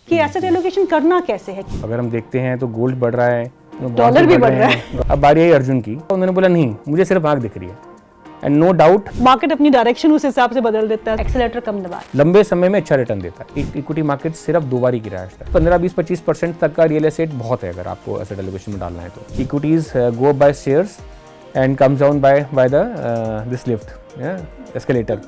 कि asset allocation करना कैसे है। अगर हम देखते हैं तो गोल्ड बढ़ रहा है, डॉलर भी बढ़ रहा है। अब बारी आई अर्जुन की, उन्होंने बोला नहीं मुझे सिर्फ आंख दिख रही है एंड नो डाउट मार्केट अपनी डायरेक्शन उस हिसाब से बदल देता है, एक्सेलेरेटर कम दबा, लंबे समय में अच्छा रिटर्न देता है। इक्विटी मार्केट सिर्फ 2 बार ही गिरा है, 15-20-25% तक का रियल एस्टेट बहुत है अगर आपको एसेट एलोकेशन में डालना है तो। Equities go by shares and comes down by the this lift escalator.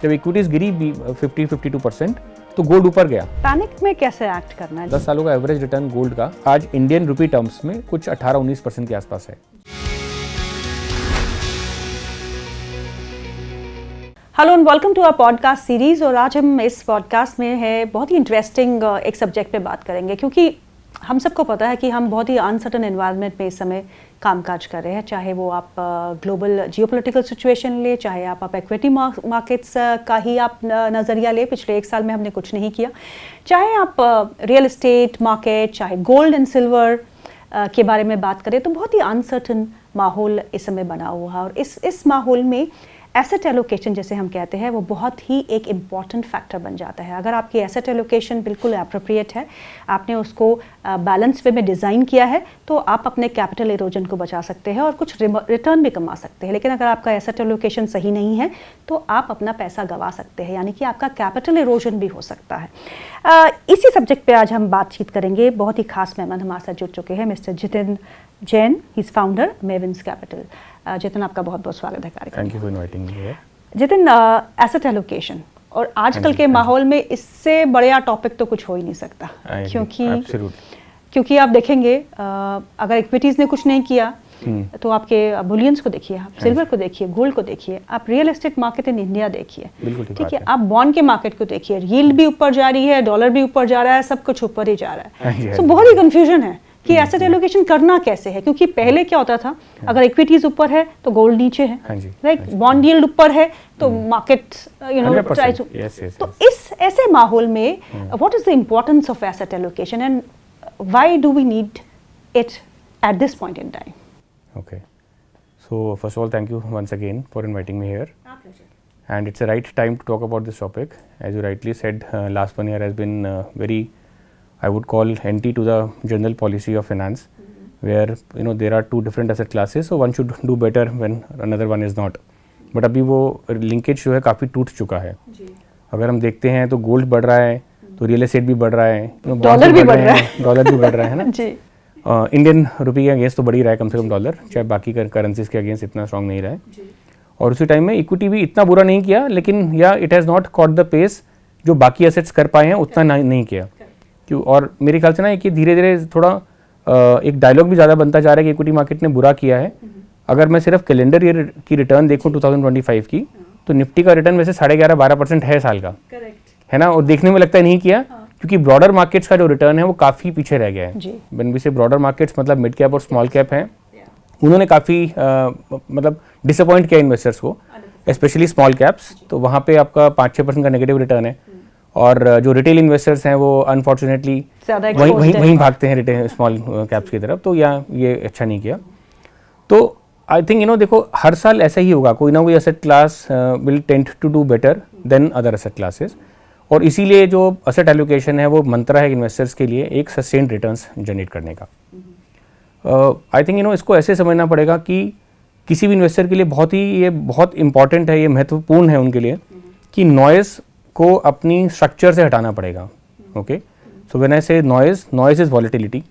जब इक्विटीज गिरी 50-52% तो गोल्ड ऊपर गया। पैनिक में कैसे एक्ट करना है? 10 सालों का एवरेज रिटर्न गोल्ड का आज इंडियन रुपी टर्म्स में कुछ 18-19% के आसपास है। Hello and welcome to our podcast series. और आज हम इस पॉडकास्ट में है बहुत ही इंटरेस्टिंग एक सब्जेक्ट पे बात करेंगे, क्योंकि हम सबको पता है कि हम बहुत ही अनसर्टन एनवायरनमेंट में इस समय कामकाज कर रहे हैं। चाहे वो आप ग्लोबल जियोपॉलिटिकल सिचुएशन ले, चाहे आप इक्विटी मार्केट्स का ही आप नज़रिया ले, पिछले 1 साल में हमने कुछ नहीं किया, चाहे आप रियल एस्टेट मार्केट, चाहे गोल्ड एंड सिल्वर के बारे में बात करें, तो बहुत ही अनसर्टन माहौल इस समय बना हुआ है। और इस माहौल में एसेट एलोकेशन जैसे हम कहते हैं वो बहुत ही एक इम्पॉर्टेंट फैक्टर बन जाता है। अगर आपकी एसेट एलोकेशन बिल्कुल एप्रोप्रिएट है, आपने उसको बैलेंस वे में डिज़ाइन किया है, तो आप अपने कैपिटल इरोजन को बचा सकते हैं और कुछ रिटर्न भी कमा सकते हैं। लेकिन अगर आपका एसेट एलोकेशन सही नहीं है तो आप अपना पैसा गंवा सकते हैं, यानी कि आपका कैपिटल इरोजन भी हो सकता है। इसी सब्जेक्ट पे आज हम बातचीत करेंगे। बहुत ही खास मेहमान हमारे साथ जुड़ चुके हैं, mister Jitin Jain, he is founder Mavens Capital. Jitin, आपका बहुत बहुत स्वागत है कार्यक्रम। Thank you for inviting me here. Jitin, asset allocation और आजकल के माहौल में इससे बड़ा टॉपिक तो कुछ हो ही नहीं सकता, क्योंकि आप देखेंगे अगर इक्विटीज़ ने कुछ नहीं किया तो आपके बुलियंस को देखिए, आप सिल्वर को देखिए, गोल्ड को देखिए, आप real estate market in India देखिए, ठीक है, आप बॉन्ड के मार्केट को देखिए, यील्ड भी ऊपर जा रही है, डॉलर भी ऊपर जा रहा है, सब कुछ ऊपर ही जा रहा है। तो बहुत ही कंफ्यूजन है कि एसेट एलोकेशन करना कैसे है, क्योंकि पहले क्या होता था, अगर इक्विटीज ऊपर है तो गोल्ड नीचे है, राइट, बॉन्ड यील्ड ऊपर है तो मार्केट ट्राई टू। तो इस ऐसे माहौल में what is the importance of asset allocation and why do we need it at this point in time? Okay, so first of all, thank you once again for inviting me here. Our pleasure. And it's the right time to talk about this topic. As you rightly said, last 1 year has been very, I would call, anti to the general policy of finance, where there are 2 different asset classes, so one should do better when another one is not. But अभी वो linkage जो है काफ़ी टूट चुका है। अगर हम देखते हैं तो गोल्ड बढ़ रहा है, तो रियल एस्टेट भी बढ़ रहा है, डॉलर भी बढ़ रहा है, डॉलर भी बढ़ रहा है ना जी। इंडियन रुपये के अगेंस्ट तो बढ़ ही रहा है कम से कम डॉलर, चाहे बाकी करेंसीज के अगेंस्ट इतना स्ट्रॉन्ग नहीं रहा है। और उसी टाइम में इक्विटी भी इतना बुरा नहीं किया, लेकिन या it has not caught the pace जो बाकी एसेट्स कर पाए हैं उतना नहीं किया। क्यों? और मेरे ख्याल से ना कि धीरे धीरे थोड़ा एक डायलॉग भी ज़्यादा बनता जा रहा है कि इक्विटी मार्केट ने बुरा किया है। अगर मैं सिर्फ कैलेंडर ईयर की रिटर्न देखूँ 2025 की, तो निफ्टी का रिटर्न वैसे 11.5-12% है साल का, है ना, और देखने में लगता है नहीं किया, क्योंकि ब्रॉडर मार्केट्स का जो रिटर्न है वो काफ़ी पीछे रह गया है। व्हेन वी से ब्रॉडर मार्केट्स मतलब मिड कैप और स्मॉल कैप हैं, उन्होंने काफ़ी मतलब डिसअपॉइंट किया इन्वेस्टर्स को, स्पेशली स्मॉल कैप्स। तो वहाँ पे आपका 5-6% का नेगेटिव रिटर्न है, और जो रिटेल इन्वेस्टर्स हैं वो अनफॉर्चुनेटली वहीं भागते हैं रिटेल स्मॉल कैप्स की तरफ, तो ये अच्छा नहीं किया। तो आई थिंक देखो हर साल ऐसा ही होगा, कोई ना कोई asset class will tend to do better than other asset classes, और इसीलिए जो एसेट एलोकेशन है वो मंत्रा है इन्वेस्टर्स के लिए एक सस्टेन्ड रिटर्न्स जनरेट करने का। आई थिंक इसको ऐसे समझना पड़ेगा कि किसी भी इन्वेस्टर के लिए बहुत इंपॉर्टेंट है, ये महत्वपूर्ण है उनके लिए कि नॉइज़ को अपनी स्ट्रक्चर से हटाना पड़ेगा। ओके, सो व्हेन आई से नॉइज़ इज़ वॉलेटिलिटी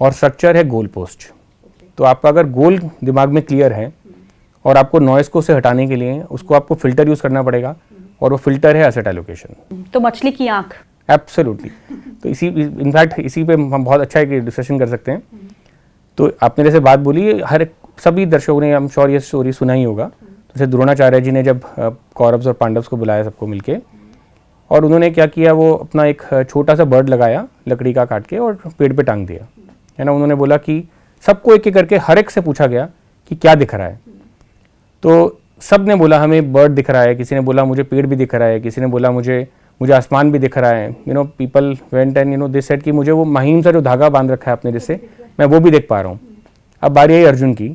और स्ट्रक्चर है गोल पोस्ट। तो आपका अगर गोल दिमाग में क्लियर है और आपको नॉइज़ को से हटाने के लिए उसको आपको फिल्टर यूज़ करना पड़ेगा, और वो फिल्टर है एसेट एलोकेशन। तो मछली की आंख, एब्सोल्युटली। तो इनफैक्ट इसी पे हम बहुत अच्छा एक डिस्कशन कर सकते हैं। तो आपने जैसे बात बोली, सभी दर्शकों ने, आई एम श्योर, ये स्टोरी सुना ही होगा। तो जैसे द्रोणाचार्य जी ने जब कौरव्स और पांडव्स को बुलाया सबको मिलके, और उन्होंने क्या किया, वो अपना एक छोटा सा बर्ड लगाया लकड़ी का काट के और पेड़ पे टांग दिया, है ना। उन्होंने बोला कि सबको एक एक करके हर एक से पूछा गया कि क्या दिख रहा है, तो सब ने बोला हमें बर्ड दिख रहा है, किसी ने बोला मुझे पेड़ भी दिख रहा है, किसी ने बोला मुझे आसमान भी दिख रहा है। People went and they said कि मुझे वो महीम सा जो धागा बांध रखा है अपने जैसे, मैं वो भी देख पा रहा हूँ। अब बारी आई अर्जुन की,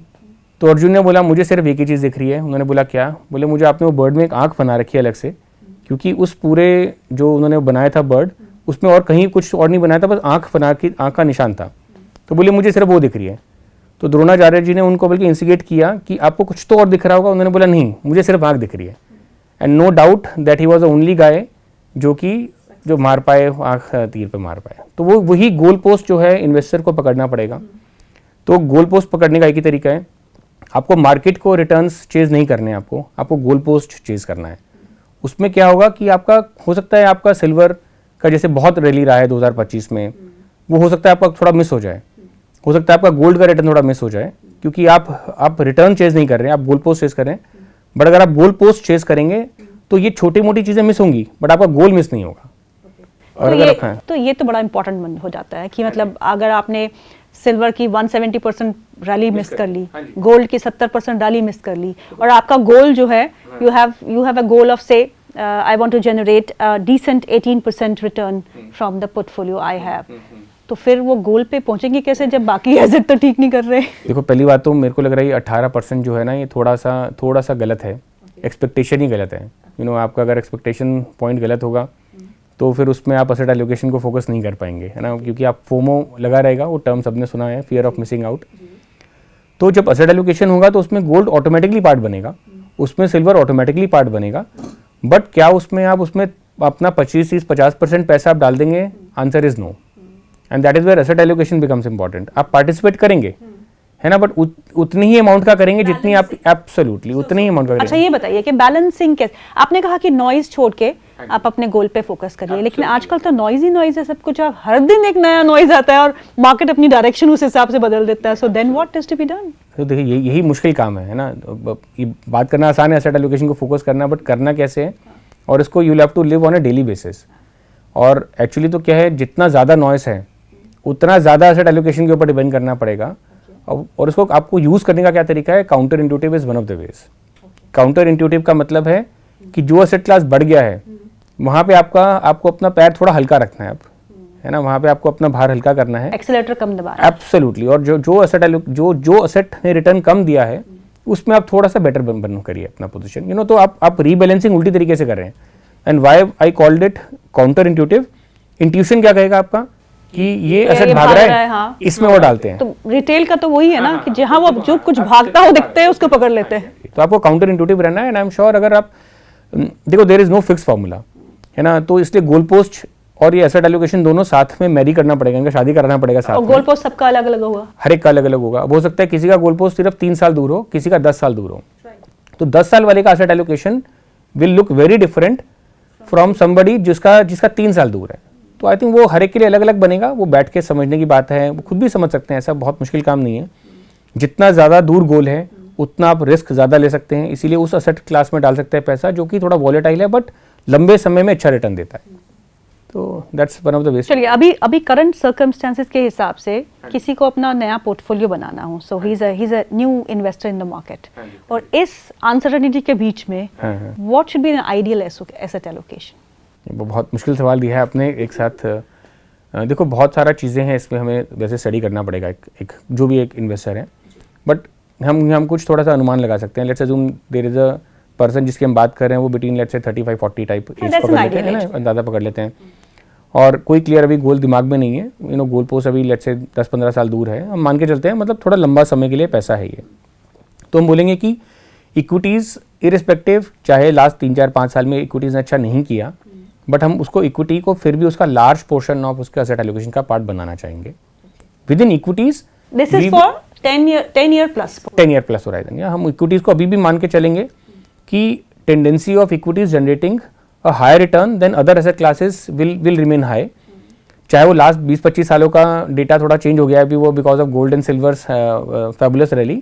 तो अर्जुन ने बोला मुझे सिर्फ एक ही चीज़ दिख रही है। उन्होंने बोला क्या? बोले मुझे आपने वो बर्ड में एक आँख बना रखी है अलग से, क्योंकि उस पूरे जो उन्होंने बनाया था बर्ड, उसमें और कहीं कुछ और नहीं बनाया था, बस आँख का निशान था। तो बोले मुझे सिर्फ वो दिख रही है। तो द्रोणाचार्य जी ने उनको बल्कि इंस्टिगेट किया कि आपको कुछ तो और दिख रहा होगा। उन्होंने बोला नहीं, मुझे सिर्फ आँख दिख रही है। And no doubt that he was the only guy जो मार पाए, आँख तीर पे मार पाए। तो वो वही गोल पोस्ट जो है इन्वेस्टर को पकड़ना पड़ेगा। तो गोल पोस्ट पकड़ने का एक ही तरीका है, आपको मार्केट को रिटर्न्स चेज नहीं करने हैं, आपको गोल पोस्ट चेज करना है। उसमें क्या होगा कि आपका हो सकता है आपका सिल्वर का जैसे बहुत रैली रहा है 2025 में, वो हो सकता है आपका थोड़ा मिस हो जाए। हो सकता है आपका गोल्ड का रिटर्न थोड़ा मिस हो जाए, क्योंकि आप रिटर्न चेज नहीं कर रहे हैं, आप गोल पोस्ट चेज कर रहे हैं। बट अगर आप गोल पोस्ट चेज करेंगे तो ये छोटी मोटी चीज़ें मिस होंगी, बट आपका गोल मिस नहीं होगा। और तो ये तो बड़ा इंपॉर्टेंट हो जाता है कि मतलब अगर आपने सिल्वर की 170% रैली मिस कर ली, गोल्ड की 70% रैली मिस कर ली, और आपका गोल जो है you have a goal of say I want to generate decent 18% return from the portfolio I have, तो फिर वो गोल पे पहुंचेंगे कैसे जब बाकी एसेट तो ठीक नहीं कर रहे? देखो, पहली बात तो मेरे को लग रहा है 18% जो है ना, ये थोड़ा सा गलत है। एक्सपेक्टेशन ही गलत है। आपका अगर एक्सपेक्टेशन पॉइंट गलत होगा तो फिर उसमें आप एसेट एलोकेशन को फोकस नहीं कर पाएंगे, है ना, क्योंकि आप फोमो लगा रहेगा, वो टर्म सबने सुना है, फियर ऑफ मिसिंग आउट। तो जब एसेट एलोकेशन होगा तो उसमें गोल्ड ऑटोमेटिकली पार्ट बनेगा, उसमें सिल्वर ऑटोमेटिकली पार्ट बनेगा। बट क्या उसमें अपना 25-30-50% पैसा आप डाल देंगे? Answer is no. And that is where asset allocation becomes important. आप पार्टिसिपेट करेंगे, है ना, बट उतनी ही अमाउंट का करेंगे जितनी आप एब्सोल्युटली उतनी ही अमाउंट का करेंगे। अच्छा, ये बताइए कि बैलेंसिंग कैसे? आपने कहा कि नॉइज छोड़ के आप अपने गोल पे फोकस करिए, लेकिन आजकल तो नॉइज ही नॉइज है सब कुछ। आप हर दिन एक नया नॉइज आता है और मार्केट अपनी डायरेक्शन उस हिसाब से बदल देता है। So then what is to be done? तो देखिए, यही मुश्किल काम है ना। ये बात करना आसान है, एसेट एलोकेशन को फोकस करना, बट करना कैसे है, और इसको you have to live on a daily basis. और एक्चुअली तो क्या है, जितना ज़्यादा नॉइस है उतना ज़्यादा एसेट एलोकेशन के ऊपर डिपेंड करना पड़ेगा। और इसको आपको यूज़ करने का क्या तरीका है? Counter intuitive is one of the ways. Counter intuitive का मतलब है कि जो एसेट क्लास बढ़ गया है वहाँ पे आपको अपना पैर थोड़ा हल्का रखना है, है ना, वहाँ पे आपको अपना भार हल्का करना है, एक्सेलेरेटर कम दबाना है। एब्सोल्युटली। और जो एसेट ने रिटर्न कम दिया है उसमें आप थोड़ा सा बेटर बन करिए अपना पोजीशन, तो आप रीबैलेंसिंग उल्टी तरीके से कर रहे हैं। And why I called it counter intuitive. Intuition क्या कहेगा आपका कि ये एसेट भाग रहा है, हाँ, इसमें वो डालते हैं। तो रिटेल का तो वही है ना कि जहां वो जो कुछ भागता हो दिखते हैं उसको पकड़ लेते हैं। तो आपको काउंटर इंट्यूटिव रहना है। एंड आई एम श्योर अगर आप देखो, there is no fix formula, है ना, तो इसलिए गोल पोस्ट और ये एसेट एलोकेशन दोनों साथ में मैरी करना पड़ेगा, इनका शादी कराना पड़ेगा साथ में। गोल पोस्ट सबका अलग अलग होगा, हर एक का अलग अलग होगा। अब हो सकता है किसी का गोल पोस्ट सिर्फ 3 साल दूर हो, किसी का 10 साल दूर हो। तो 10 साल वाले का asset allocation will look very different from somebody जिसका 3 साल दूर है। तो आई थिंक वो हर एक के लिए अलग अलग बनेगा। वो बैठ के समझने की बात है, वो खुद भी समझ सकते हैं, ऐसा बहुत मुश्किल काम नहीं है। जितना ज़्यादा दूर गोल है उतना आप रिस्क ज़्यादा ले सकते हैं, इसीलिए उस एसेट क्लास में डाल सकते हैं पैसा जो कि थोड़ा वॉलेटाइल है बट लंबे समय में अच्छा रिटर्न देता है। तो that's one of the ways. चलिए, अभी करंट सर्कमस्टेंसेस के हिसाब से किसी को अपना नया पोर्टफोलियो बनाना हो, so he is a new investor in the market, और इस अनसर्टेनिटी के बीच में what should be an ideal asset allocation? बहुत मुश्किल सवाल दिया है आपने एक साथ। देखो, बहुत सारा चीज़ें हैं इसमें, हमें वैसे स्टडी करना पड़ेगा एक जो भी एक इन्वेस्टर है। बट हम कुछ थोड़ा सा अनुमान लगा सकते हैं। Let's assume there is a person जिसकी हम बात कर रहे हैं, वो between let's say 35-40 type as पकड़ लेते हैं ना, अंदाजा पकड़ लेते हैं। और कोई क्लियर अभी गोल दिमाग में नहीं है, गोल पोस्ट अभी लेट्स से 10-15 साल दूर है, हम मान के चलते हैं, मतलब थोड़ा लंबा समय के लिए पैसा है ये। तो हम बोलेंगे कि इक्विटीज़ इरिस्पेक्टिव, चाहे लास्ट 3-4-5 साल में इक्विटीज़ ने अच्छा नहीं किया, बट हम उसको इक्विटी को फिर भी उसका लार्ज पोर्शन ऑफ उसके एसेट एलोकेशन का पार्ट बनाना चाहेंगे with in equities. This is for 10 year plus horizon. या हम इक्विटीज को अभी भी मान के चलेंगे कि tendency of equities generating a higher return than other asset classes will remain high. चाहे वो लास्ट 20-25 सालों का डेटा थोड़ा चेंज हो गया है अभी, वो because of gold and silvers fabulous rally,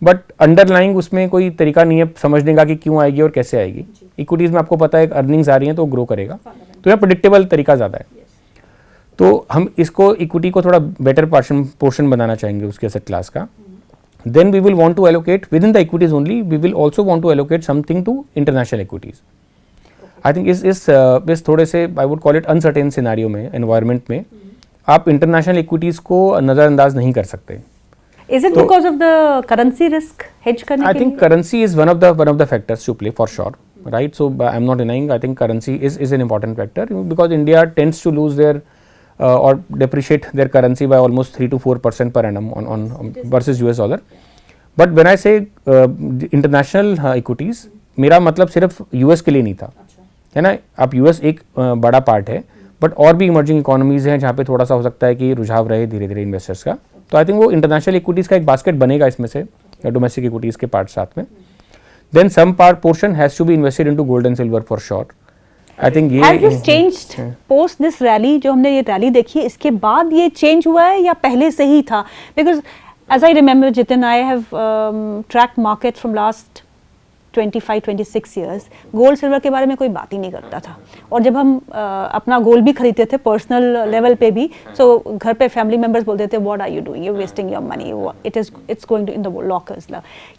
but underlying उसमें कोई तरीका नहीं है समझने का कि क्यों आएगी और कैसे आएगी। इक्विटीज में आपको पता है अर्निंग्स आ रही हैं तो ग्रो करेगा, तो यह प्रेडिक्टेबल तरीका ज़्यादा है। तो हम इसको इक्विटी को थोड़ा बेटर पोर्शन बनाना चाहेंगे उसके एसेट क्लास का। Then we will want to allocate within the equities only, we will also want to allocate something to international equities. I think इस थोड़े से I would call it uncertain scenario में, environment में आप international equities को नज़रअंदाज नहीं कर सकते। Is it because of the currency risk hedge करने के लिए? I think currency is one of the factors to play for sure. right? So I'm not denying, I think currency is an important factor, because India tends to lose their or depreciate their currency by almost 3 to 4% per annum on versus US dollar. But when I say international equities, मेरा मतलब सिर्फ US के लिए नहीं था, है ना. अब US एक बड़ा पार्ट है, बट और भी इमर्जिंग इकोनॉमीज हैं जहाँ पे थोड़ा सा हो सकता है कि रुझाव रहे धीरे धीरे इन्वेस्टर्स का. तो आई थिंक वो इंटरनेशनल इक्विटीज़ का एक बास्केट बनेगा इसमें से, डोमेस्टिक इक्विटीज़ के पार्ट साथ में. Then some part portion has to be invested into gold and silver for sure. I think ये has this changed post this rally, जो हमने ये रैली देखी है इसके बाद ये चेंज हुआ है या पहले से ही था? Because as I remember Jitin, I have tracked market from last 25-26 years. Gold silver के बारे में कोई बात ही नहीं करता था. और जब हम अपना गोल्ड भी खरीदते थे पर्सनल लेवल पे भी, तो घर पे फैमिली मेंबर्स बोलते थे what are you doing, you wasting your money, it's going to in the lockers.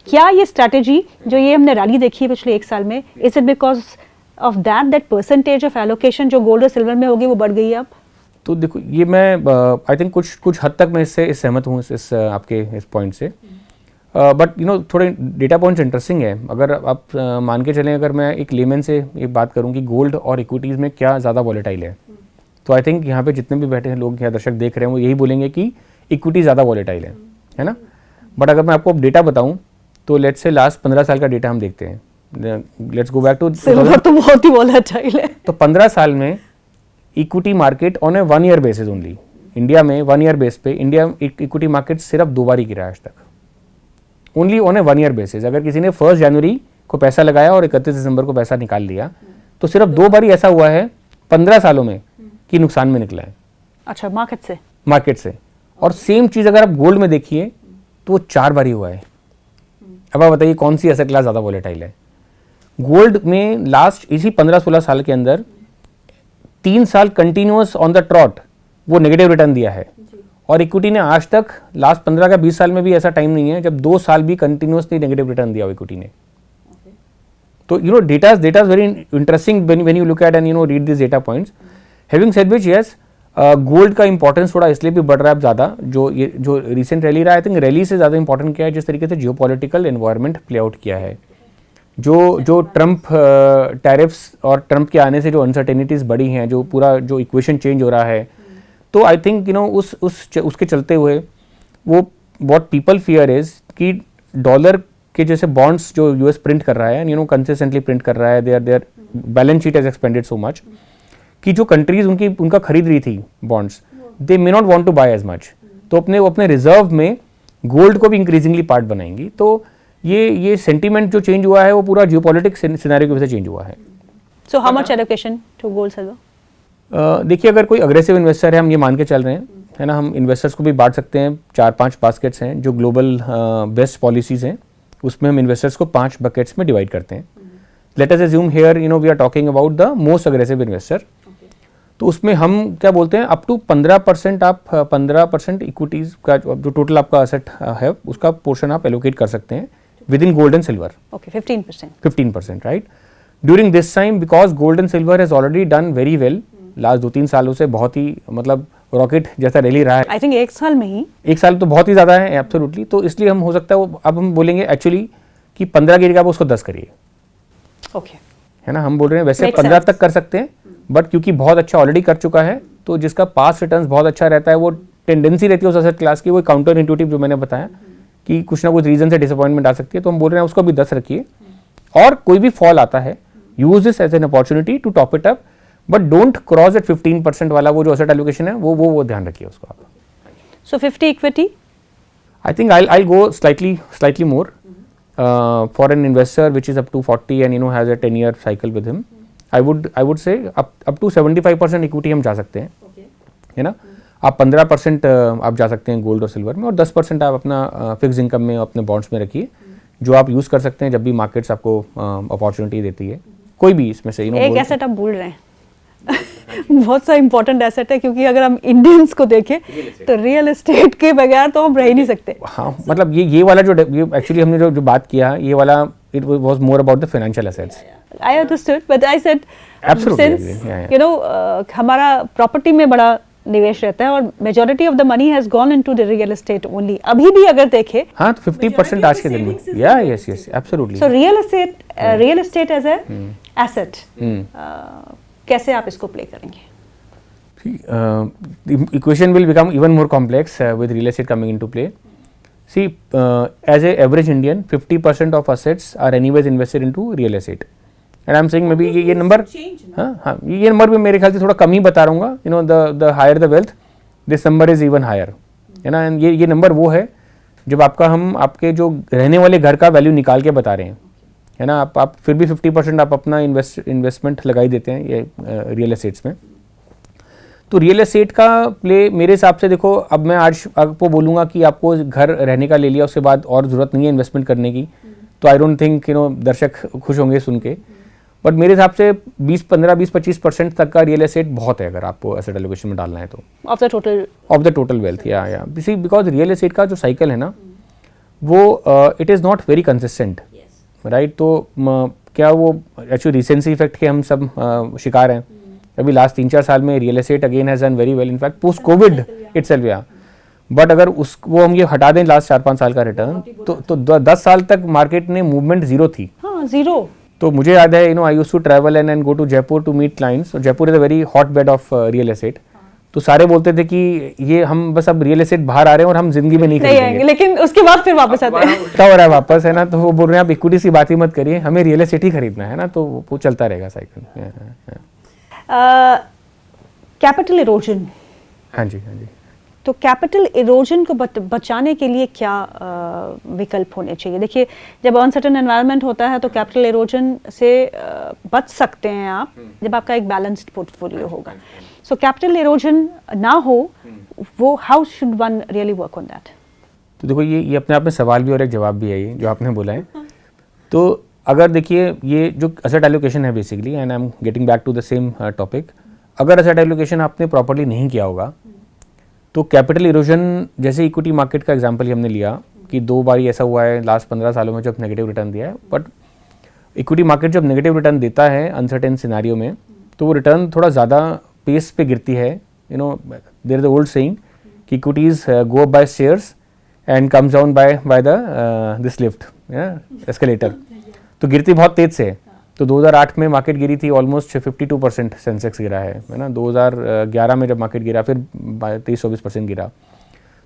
क्या ये स्ट्रैटेजी जो ये हमने रैली देखी है पिछले 1 साल में, is it because of that percentage of allocation जो गोल्ड और सिल्वर में होगी वो बढ़ गई है अब? तो देखो ये मैं आई थिंक कुछ हद तक मैं इससे सहमत हूँ इस आपके इस पॉइंट से. बट यू नो थोड़े डेटा पॉइंट्स इंटरेस्टिंग है. अगर आप मान के चलें, अगर मैं एक लेमन से ये बात करूं कि गोल्ड और इक्विटीज़ में क्या ज़्यादा वॉलेटाइल है, तो आई थिंक यहाँ पे जितने भी बैठे हैं लोग या दर्शक देख रहे हैं वो यही बोलेंगे कि इक्विटी ज़्यादा वॉलेटाइल है ना. बट अगर मैं आपको डेटा बताऊँ तो लेट्स से लास्ट 15 साल का डेटा हम देखते हैं. Let's go back to silver तो बहुत ही वॉलेटाइल है. तो 15 साल में equity market on a 1 year basis only, India में 1 ईयर बेस पे इंडिया इक्विटी मार्केट सिर्फ 2 बार ही गिरा आज तक, only on a 1 year basis. अगर किसी ने 1 जनवरी को पैसा लगाया और 31 दिसंबर को पैसा निकाल लिया, तो सिर्फ 2 बार ही ऐसा हुआ है 15 सालों में कि नुकसान में निकला है. अच्छा, मार्केट से. और सेम चीज अगर आप गोल्ड में देखिए तो वो 4 बार ही हुआ है. अब आप बताइए कौन सी एसेट क्लास ज़्यादा वॉलेटाइल है? गोल्ड में लास्ट इसी 15-16 साल के अंदर 3 साल कंटिन्यूअस ऑन द ट्रॉट वो नेगेटिव रिटर्न दिया है. और इक्विटी ने आज तक लास्ट 15 का 20 साल में भी ऐसा टाइम नहीं है जब 2 साल भी कंटिन्यूअसली नेगेटिव रिटर्न दिया हो इक्विटी ने. तो you no data is very interesting when you look at and you no read this data points. Having said which, yes, gold का इंपॉर्टेंस थोड़ा इसलिए भी बढ़ रहा है अब ज़्यादा, जो रिसेंट रैली रहा है. आई थिंक रैली से ज़्यादा इंपॉर्टेंट क्या है, जिस तरीके से जियोपॉलिटिकल एनवायरनमेंट प्ले आउट किया है, जो ट्रम्प टैरिफ्स और ट्रम्प के आने से जो अनसर्टेनिटीज़ बढ़ी हैं, जो पूरा जो इक्वेशन चेंज हो रहा है, तो आई थिंक यू नो उसके चलते हुए वो व्हाट पीपल फियर इज कि डॉलर के जैसे बॉन्ड्स जो यूएस प्रिंट कर रहा है, यू नो कंसिस्टेंटली प्रिंट कर रहा है, their balance sheet has expanded so much कि जो कंट्रीज उनका खरीद रही थी bonds, they may not want to buy as much. तो अपने रिजर्व में गोल्ड को भी इंक्रीजिंगली पार्ट बनाएंगी. तो ये सेंटीमेंट जो चेंज हुआ है वो पूरा जियोपॉलिटिक्स सिनेरियो की वजह से चेंज हुआ है. So how much allocation to gold silver? देखिए, अगर कोई अग्रेसिव इन्वेस्टर है, हम ये मान के चल रहे हैं, है ना, हम इन्वेस्टर्स को भी बांट सकते हैं. 4-5 बास्केट्स हैं जो ग्लोबल बेस्ट पॉलिसीज़ हैं, उसमें हम इन्वेस्टर्स को 5 बकेट्स में डिवाइड करते हैं. Let us assume here you know we are talking about the most aggressive investor. तो उसमें हम क्या बोलते हैं, अप टू 15% आप 15% इक्विटीज़ का जो टोटल आपका असेट है उसका पोर्शन आप एलोकेट कर सकते हैं with in gold and silver. Okay, 15%, right. During this time because gold and silver has already done very well, last 2-3 सालों से बहुत ही मतलब रॉकेट जैसा रैली रहा है. आई थिंक 1 साल में ही 1 साल तो बहुत ही ज़्यादा है एब्सोल्युटली. तो इसलिए हम हो सकता है वो अब हम बोलेंगे एक्चुअली कि 15 गिरेगा आप उसको 10 करिए. ओके, है ना, हम बोल रहे हैं वैसे 15 तक कर सकते हैं, बट क्योंकि बहुत अच्छा ऑलरेडी कर चुका है, तो जिसका पास रिटर्न्स बहुत अच्छा रहता है, वो टेंडेंसी रहती है उस एसेट क्लास की, वो काउंटर इंट्यूटिव जो मैंने बताया कि कुछ ना कुछ रीजन से डिसअपॉइंटमेंट आ सकती है. तो हम बोल रहे हैं उसको भी 10 रखिए, और कोई भी फॉल आता है use this as an opportunity to top it up, but don't cross at 15% वाला वो जो एसेट एलोकेशन है वो ध्यान रखिए उसको आप. So 50 equity, I think I go slightly more for an investor which is up to 40 and you know has a 10-year cycle with him. I would say up to 75% equity हम जा सकते हैं, है ना. आप 15% आप जा सकते हैं गोल्ड और सिल्वर में, और 10% आप अपना फिक्स इनकम में अपने बॉन्ड्स में रखिए, जो आप यूज़ कर सकते हैं जब भी मार्केट्स आपको अपॉर्चुनिटी देती है. कोई भी इसमें से एक एसेट आप भूल रहे हैं बहुत सा इंपॉर्टेंट एसेट है, क्योंकि अगर हम इंडियंस को देखें तो रियल एस्टेट के बगैर तो हम रह ही नहीं सकते. हाँ, मतलब ये वाला जो एक्चुअली हमने जो बात किया, ये वाला it was more about the financial assets. I understood, but I said, since you know हमारा प्रॉपर्टी में बड़ा निवेश रहता है और majority of the money has gone into the real estate only. अभी भी अगर देखें हाँ तो 50% आज के दिन में, या yes yes absolutely. So real estate as a asset कैसे आप इसको प्ले करेंगे? The equation will become even more complex with real estate coming into play. See, as a average Indian, 50% of assets are anyways invested into real estate. And I'm saying maybe ये number, हाँ ये number भी मेरे ख्याल से थोड़ा कम ही बता रहा हूँ। You know, the higher the wealth, this number is even higher. है ना? ये नंबर वो है जब हम आपके जो रहने वाले घर का वैल्यू निकाल के बता रहे हैं, है ना? आप फिर भी 50% आप अपना इन्वेस्टमेंट लगाई देते हैं ये रियल एस्टेट्स में। तो रियल एस्टेट का प्ले मेरे हिसाब से देखो, अब मैं आज आपको बोलूँगा कि आपको घर रहने का ले लिया, उसके बाद और ज़रूरत नहीं है इन्वेस्टमेंट करने की, तो आई डोंट थिंक दर्शक खुश होंगे सुन के। बट मेरे हिसाब से 20-25% तक का रियल एस्टेट बहुत है अगर आपको एसेट एलोकेशन में डालना है तो, ऑफ द टोटल वेल्थ। या बिकॉज रियल एस्टेट का जो साइकिल है ना वो it is not very consistent, right? तो क्या वो एक्चुअली रिसेंसी इफेक्ट के हम सब शिकार हैं। अभी लास्ट 3-4 साल में real estate again has done very well, in fact post Covid itself. या बट अगर वो हम ये हटा दें लास्ट 4-5 साल का रिटर्न, तो 10 साल तक मार्केट ने मूवमेंट जीरो थी। हाँ, जीरो। तो मुझे याद है I used to travel and go to Jaipur to meet clients. Jaipur is a very hot bed of real estate. तो सारे बोलते थे कि ये हम बस अब रियल एस्टेट बाहर आ रहे हैं और हम जिंदगी में नहीं खरीदेंगे, लेकिन उसके बाद फिर वापस आते हैं। क्या हो रहा है वापस, है ना? तो वो बोल रहे हैं आप इक्विटी की बात ही मत करिए, हमें रियल एस्टेट ही खरीदना है ना। तो वो चलता रहेगा साइकिल। कैपिटल इरोजन, हाँ जी हाँ जी। तो कैपिटल इरोजन को बचाने के लिए क्या विकल्प होने चाहिए? देखिए, जब अनसर्टेन एनवायरनमेंट होता है तो कैपिटल इरोजन से बच सकते हैं आप जब आपका एक बैलेंस्ड पोर्टफोलियो होगा। सो कैपिटल इरोजन ना हो, वो how should one really work on that? तो देखो ये अपने आप में सवाल भी और एक जवाब भी है ये जो आपने बोला है। तो अगर देखिए ये जो एसेट एलोकेशन है basically, and I am getting back to the same topic, अगर एसेट एलोकेशन आपने प्रॉपर्ली नहीं किया होगा तो कैपिटल इरोजन, जैसे इक्विटी मार्केट का एग्जांपल ही हमने लिया कि 2 बार ऐसा हुआ है लास्ट 15 सालों में जब नेगेटिव रिटर्न दिया है। बट इक्विटी मार्केट जब नेगेटिव रिटर्न देता है अनसर्टेन सिनारियो में, तो वो रिटर्न थोड़ा ज़्यादा पेस पे गिरती है। There is the old saying कि equities go up by stairs and comes down by the this lift escalator. तो गिरती बहुत तेज से है। तो 2008 में मार्केट गिरी थी ऑलमोस्ट 52% सेंसेक्स गिरा है ना। 2011 में जब मार्केट गिरा फिर 23-24% गिरा।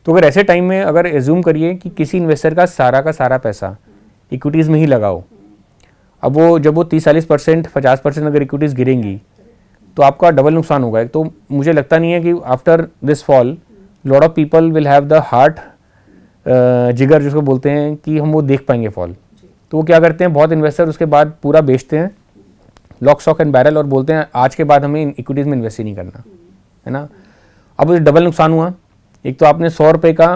तो अगर ऐसे टाइम में अगर एज्यूम करिए कि किसी इन्वेस्टर का सारा पैसा इक्विटीज़ में ही लगाओ, अब वो जब वो 30-40%, 50% अगर इक्विटीज़ गिरेंगी तो आपका डबल नुकसान होगा। तो मुझे लगता नहीं है कि after this fall lot of people will have the heart जिगर जिसको बोलते हैं कि हम वो देख पाएंगे फॉल। तो वो क्या करते हैं, बहुत इन्वेस्टर उसके बाद पूरा बेचते हैं लॉक स्टॉक एंड बैरल और बोलते हैं आज के बाद हमें इक्विटीज़ में इन्वेस्ट ही नहीं करना, है ना। अब डबल नुकसान हुआ। एक तो आपने 100 रुपये का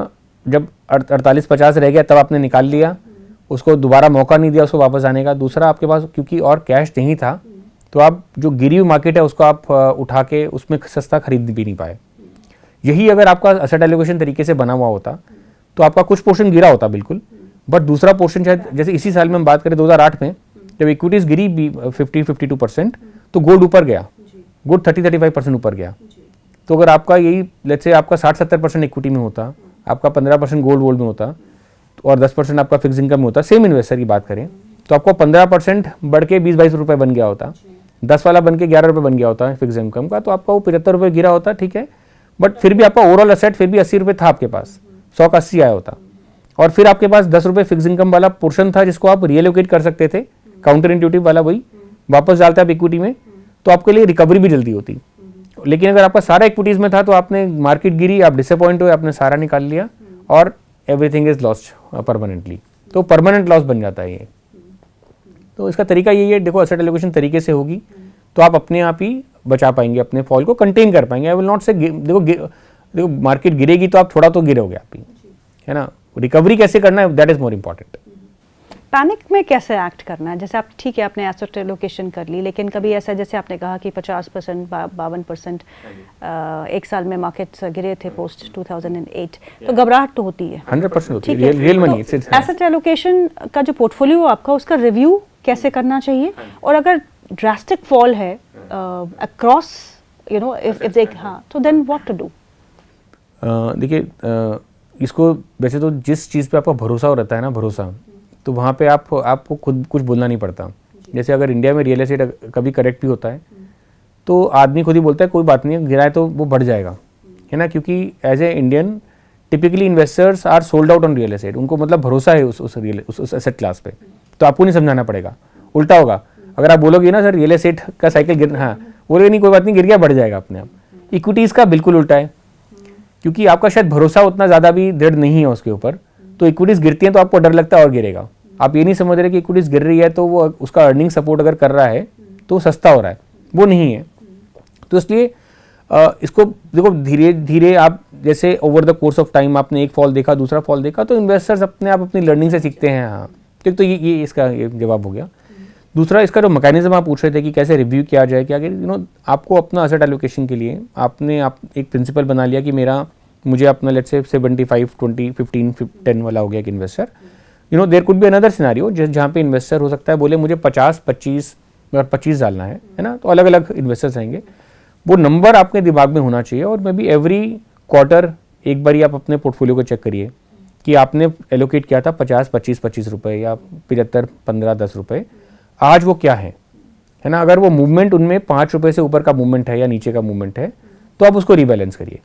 जब 48-50 रह गया तब आपने निकाल लिया, उसको दोबारा मौका नहीं दिया उसको वापस आने का। दूसरा आपके पास क्योंकि और कैश नहीं था तो आप जो गिरी हुई मार्केट है उसको आप उठा के उसमें सस्ता खरीद भी नहीं पाए। यही अगर आपका एसेट एलोकेशन तरीके से बना हुआ होता तो आपका कुछ पोर्शन गिरा होता बिल्कुल, बट दूसरा पोर्शन शायद जैसे इसी साल में हम बात करें 2008 में जब इक्विटीज गिरी 50-52% तो गोल्ड ऊपर गया, गोल्ड 30-35% ऊपर गया। तो अगर आपका यही लेट्स से आपका 60-70% इक्विटी में होता, आपका 15% गोल्ड में होता और 10% आपका फिक्स इनकम में होता, सेम इन्वेस्टर की बात करें तो आपको 15% बढ़ के 20-22 रुपये बन गया होता, 10 वाला बन के 11 रुपये बन गया होता फिक्स इनकम का, तो आपका वो 75 रुपये गिरा होता, ठीक है। बट फिर भी आपका ओवरऑल एसेट फिर भी 80 रुपये था आपके पास, 100 का 80 आया होता। और फिर आपके पास 10 रुपये फिक्स इनकम वाला पोर्शन था जिसको आप रिएलोकेट कर सकते थे, काउंटर इंट्यूटिव वाला, वही वापस डालते आप इक्विटी में तो आपके लिए रिकवरी भी जल्दी होती। लेकिन अगर आपका सारा इक्विटीज में था तो आपने मार्केट गिरी, आप डिसअपॉइंट हुए, आपने सारा निकाल लिया और एवरीथिंग इज लॉस्ट परमानेंटली, तो परमानेंट लॉस बन जाता है ये। तो इसका तरीका यही है, देखो एसेट एलोकेशन तरीके से होगी तो आप अपने आप ही बचा पाएंगे, अपने फॉल को कंटेन कर पाएंगे। आई विल नॉट से देखो मार्केट गिरेगी तो आप थोड़ा तो गिरोगे आप ही, है ना। रिकवरी कैसे करना है that is more important. Panic में कैसे एक्ट करना है? जैसे आप ठीक है आपने एसेट एलोकेशन कर ली, लेकिन कभी ऐसा जैसे आपने कहा कि 50% 52% एक साल में मार्केट्स गिरे थे पोस्ट 2008, तो घबराहट तो होती है, 100% होती है, रियल मनी। एसेट एलोकेशन का जो पोर्टफोलियो आपका उसका रिव्यू कैसे करना चाहिए, और अगर ड्रास्टिक फॉल है across you know if they, हाँ, तो देन व्हाट टू डू? देखिए, इसको वैसे तो जिस चीज़ पे आपका भरोसा हो रहता है ना, भरोसा, तो वहाँ पे आपको खुद कुछ बोलना नहीं पड़ता। जैसे अगर इंडिया में रियल एस्टेट कभी करेक्ट भी होता है तो आदमी खुद ही बोलता है कोई बात नहीं है, गिराए तो वो बढ़ जाएगा, है ना, क्योंकि as a Indian typically investors are sold out on real estate. उनको मतलब भरोसा है उस एसेट क्लास पे, तो आपको नहीं समझाना पड़ेगा। उल्टा होगा, अगर आप बोलोगे ना सर रियल एस्टेट का साइकिल गिर, हाँ, बोलोगे नहीं कोई बात नहीं, गिर गया, बढ़ जाएगा अपने आप। इक्विटीज़ का बिल्कुल उल्टा है, क्योंकि आपका शायद भरोसा उतना ज़्यादा भी दृढ़ नहीं है उसके ऊपर, तो इक्विटीज़ गिरती हैं तो आपको डर लगता है और गिरेगा। आप ये नहीं समझ रहे कि इक्विटीज़ गिर रही है तो वो उसका अर्निंग सपोर्ट अगर कर रहा है तो सस्ता हो रहा है, वो नहीं है। तो इसलिए इसको देखो, धीरे धीरे आप जैसे over the course of time आपने एक फॉल देखा, दूसरा फॉल देखा, तो इन्वेस्टर्स अपने आप अपनी लर्निंग से सीखते हैं। हाँ, ठीक, तो ये इसका ये जवाब हो गया। दूसरा, इसका जो मैकेनिज्म आप पूछ रहे थे कि कैसे रिव्यू किया जाए, क्या आपको अपना एसेट एलोकेशन के लिए आपने एक प्रिंसिपल बना लिया कि मुझे अपना लेट्स से 75, 20, 15, 10 वाला हो गया कि investor, there could be another scenario जहाँ पे इन्वेस्टर हो सकता है बोले मुझे 50, 25 डालना है ना, तो अलग अलग इन्वेस्टर्स आएंगे। वो नंबर आपके दिमाग में होना चाहिए, और मे बी एवरी क्वार्टर एक बार आप अपने पोर्टफोलियो को चेक करिए कि आपने एलोकेट किया था 50, 25 रुपए या 75, 15, 10 रुपए, आज वो क्या है ना। अगर वो मूवमेंट उनमें 5 रुपए से ऊपर का मूवमेंट है या नीचे का मूवमेंट है तो आप उसको रीबैलेंस करिए।